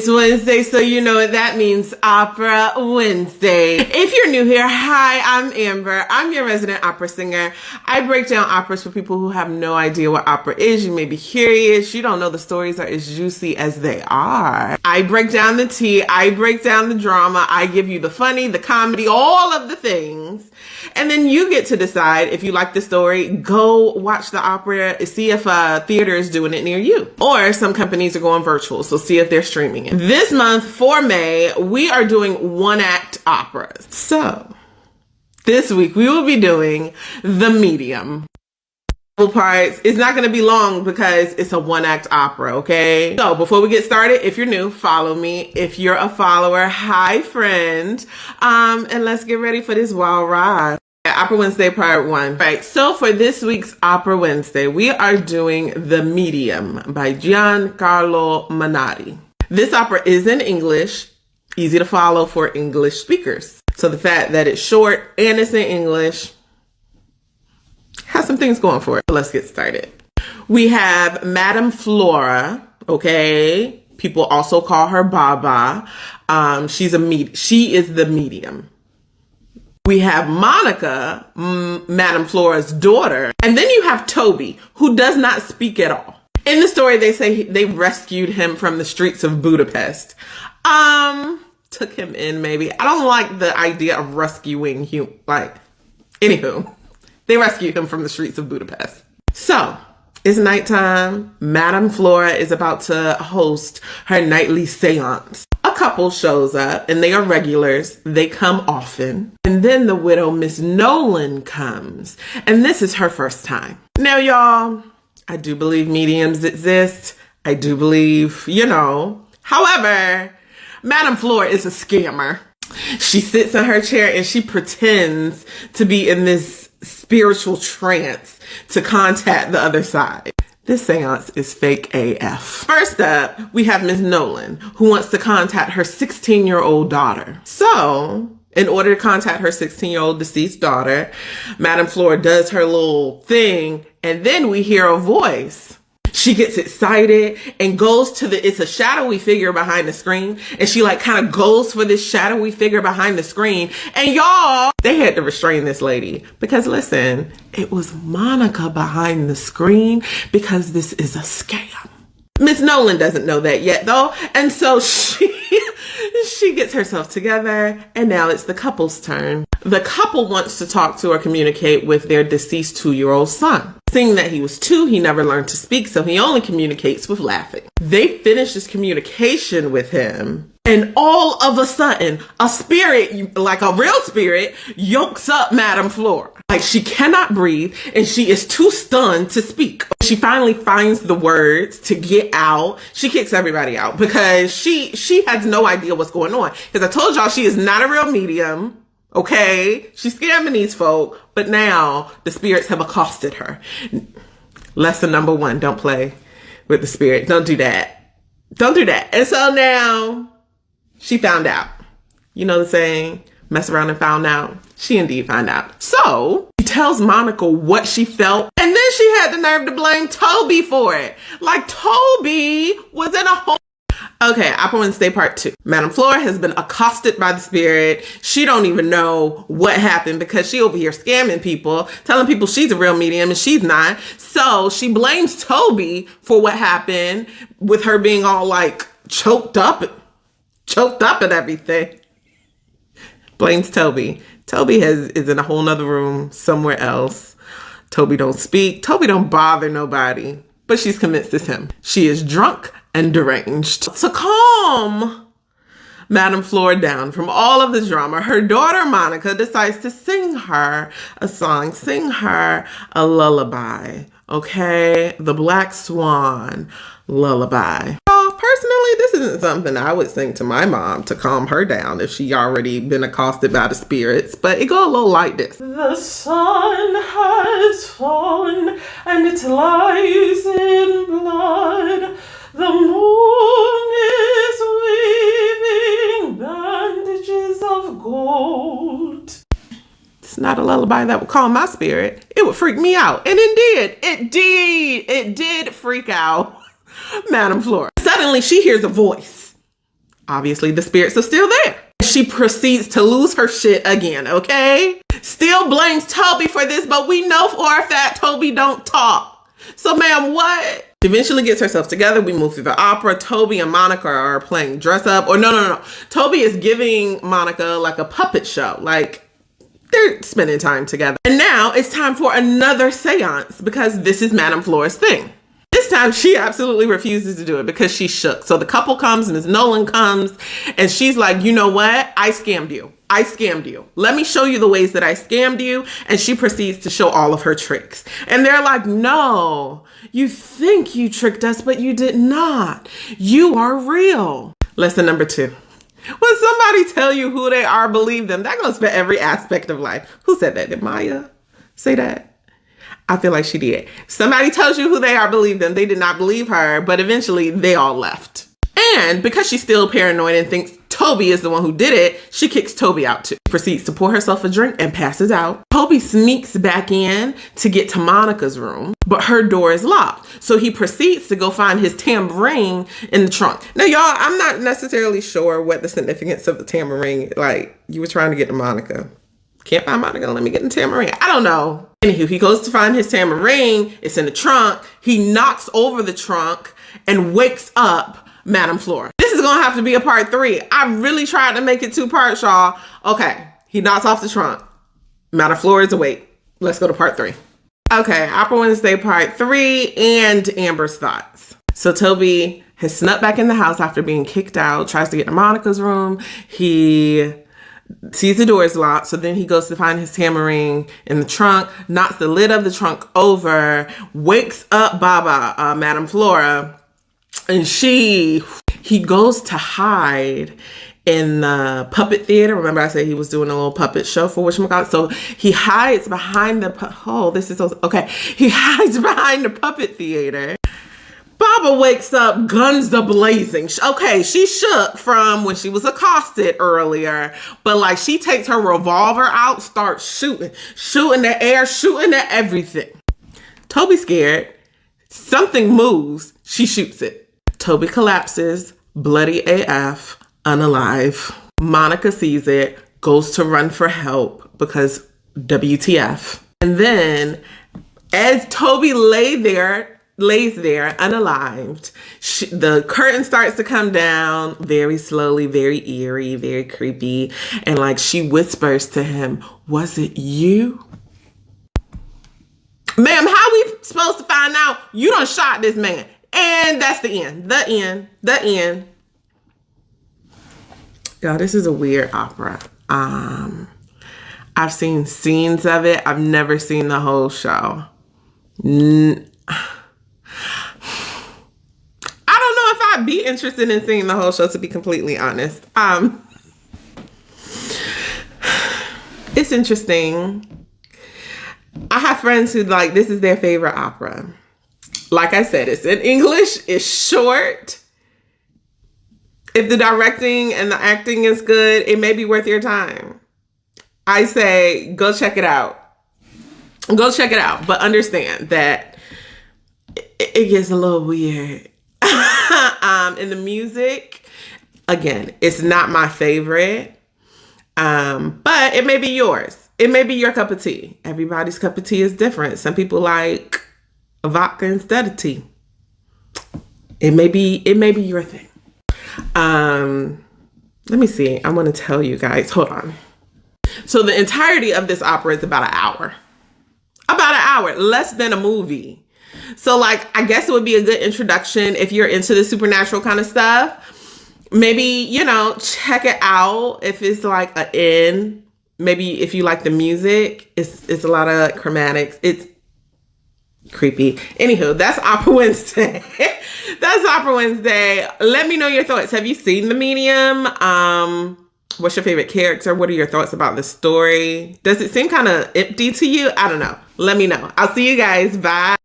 It's Wednesday, so you know what that means, Opera Wednesday. If you're new here, hi, I'm Amber. I'm your resident opera singer. I break down operas for people who have no idea what opera is. You may be curious. You don't know the stories are as juicy as they are. I break down the tea. I break down the drama. I give you the funny, the comedy, all of the things. And then you get to decide if you like the story. Go watch the opera, see if a theater is doing it near you. Or some companies are going virtual, so see if they're streaming it. This month, for May, we are doing one-act operas. So, this week we will be doing The Medium. Parts. It's not going to be long because it's a one-act opera, okay? So before we get started, if you're new, follow me. If you're a follower, hi friend. And let's get ready for this wild ride. Opera Wednesday Part 1. Right, so for this week's Opera Wednesday, we are doing The Medium by Giancarlo Manati. This opera is in English, easy to follow for English speakers. So the fact that it's short and it's in English has some things going for it. Let's get started. We have Madame Flora, okay? People also call her Baba. She is the medium. We have Monica, Madame Flora's daughter. And then you have Toby, who does not speak at all. In the story, they say they rescued him from the streets of Budapest. Took him in, maybe. I don't like the idea of rescuing him. Anywho. They rescued him from the streets of Budapest. So, it's nighttime. Madame Flora is about to host her nightly seance. A couple shows up, and they are regulars. They come often. And then the widow, Miss Nolan, comes. And this is her first time. Now, y'all, I do believe mediums exist. I do believe, However, Madame Flora is a scammer. She sits in her chair and she pretends to be in this spiritual trance to contact the other side. This seance is fake AF. First up, we have Miss Nolan, who wants to contact her 16-year-old daughter. So, in order to contact her 16-year-old deceased daughter, Madame Flora does her little thing, and then we hear a voice. She gets excited and goes to it's a shadowy figure behind the screen. And she kind of goes for this shadowy figure behind the screen. And y'all, they had to restrain this lady because listen, it was Monica behind the screen because this is a scam. Miss Nolan doesn't know that yet though. And so she gets herself together and now it's the couple's turn. The couple wants to talk to or communicate with their deceased 2-year-old son. Seeing that he was 2, he never learned to speak, so he only communicates with laughing. They finish this communication with him, and all of a sudden, a spirit, like a real spirit, yokes up Madame Flora. She cannot breathe, and she is too stunned to speak. She finally finds the words to get out. She kicks everybody out because she has no idea what's going on. Because I told y'all she is not a real medium. Okay, she's scamming these folk, but now the spirits have accosted her. Lesson number 1, don't play with the spirit. Don't do that. Don't do that. And so now she found out. You know the saying, mess around and found out? She indeed found out. So she tells Monica what she felt, and then she had the nerve to blame Toby for it. Toby was in a whole... Okay, Opera Wednesday Part 2. Madame Flora has been accosted by the spirit. She don't even know what happened because she over here scamming people, telling people she's a real medium and she's not. So she blames Toby for what happened with her being all choked up and everything. Blames Toby. Toby is in a whole nother room somewhere else. Toby don't speak. Toby don't bother nobody. But she's convinced it's him. She is drunk and deranged. To calm Madame Flora down from all of the drama, her daughter Monica decides to sing her a song, sing her a lullaby, okay? The Black Swan lullaby. Personally, this isn't something I would sing to my mom to calm her down if she already been accosted by the spirits, but it go a little like this. The sun has fallen and it lies in blood. The moon is weaving bandages of gold. It's not a lullaby that would calm my spirit. It would freak me out. And it did freak out Madame Flora. Suddenly she hears a voice. Obviously, the spirits are still there. She proceeds to lose her shit again, okay? Still blames Toby for this, but we know for a fact Toby don't talk. So, ma'am, what? She eventually gets herself together. We move through the opera. Toby and Monica are playing dress up. Or no. Toby is giving Monica like a puppet show. Like, they're spending time together. And now it's time for another seance because this is Madame Flora's thing. This time she absolutely refuses to do it because she's shook. So the couple comes, Ms. Nolan comes, and she's like, you know what? I scammed you. I scammed you. Let me show you the ways that I scammed you. And she proceeds to show all of her tricks. And they're like, no, you think you tricked us, but you did not. You are real. Lesson number 2. When somebody tell you who they are, believe them. That goes for every aspect of life. Who said that? Did Maya say that? I feel like she did. Somebody tells you who they are, believe them. They did not believe her, but eventually they all left. And because she's still paranoid and thinks Toby is the one who did it, she kicks Toby out too. Proceeds to pour herself a drink and passes out. Toby sneaks back in to get to Monica's room, but her door is locked. So he proceeds to go find his tambourine in the trunk. Now, y'all, I'm not necessarily sure what the significance of the tambourine, like you were trying to get to Monica. Can't find Monica, let me get the tambourine. I don't know. Anywho, he goes to find his tambourine. It's in the trunk. He knocks over the trunk and wakes up Madame Flora. This is gonna have to be a part 3. I really tried to make it 2 parts, y'all. Okay, he knocks off the trunk. Madame Flora is awake. Let's go to part 3. Okay, Opera Wednesday part 3 and Amber's thoughts. So Toby has snuck back in the house after being kicked out, tries to get to Monica's room. He sees the door is locked, so then he goes to find his tambourine in the trunk, knocks the lid of the trunk over, wakes up Baba, Madame Flora, and he goes to hide in the puppet theater. Remember I said he was doing a little puppet show for whatchamacallit? So he hides behind the, he hides behind the puppet theater. Baba wakes up, guns a-blazing. Okay, she shook from when she was accosted earlier, but like she takes her revolver out, starts shooting the air, shooting at everything. Toby's scared. Something moves. She shoots it. Toby collapses, bloody AF, unalive. Monica sees it, goes to run for help because WTF. And then as Toby lays there unalived, the curtain starts to come down very slowly, very eerie, very creepy. And like she whispers to him, was it you? Ma'am, how we supposed to find out you done shot this man? And that's the end. The end. Y'all, this is a weird opera. I've seen scenes of it. I've never seen the whole show. I'd be interested in seeing the whole show, to be completely honest. It's interesting. I have friends who like this is their favorite opera. Like I said, it's in English, it's short. If the directing and the acting is good, it may be worth your time. I say go check it out. Go check it out, but understand that it gets a little weird. In the music, again, it's not my favorite, but it may be yours. It may be your cup of tea. Everybody's cup of tea is different. Some people like vodka instead of tea. It may be your thing. Let me see. I want to tell you guys. Hold on. So the entirety of this opera is about an hour. About an hour, less than a movie. So like, I guess it would be a good introduction if you're into the supernatural kind of stuff. Maybe, check it out if it's like an in. Maybe if you like the music, it's a lot of chromatics. It's creepy. Anywho, that's Opera Wednesday. That's Opera Wednesday. Let me know your thoughts. Have you seen The Medium? What's your favorite character? What are your thoughts about the story? Does it seem kind of empty to you? I don't know. Let me know. I'll see you guys. Bye.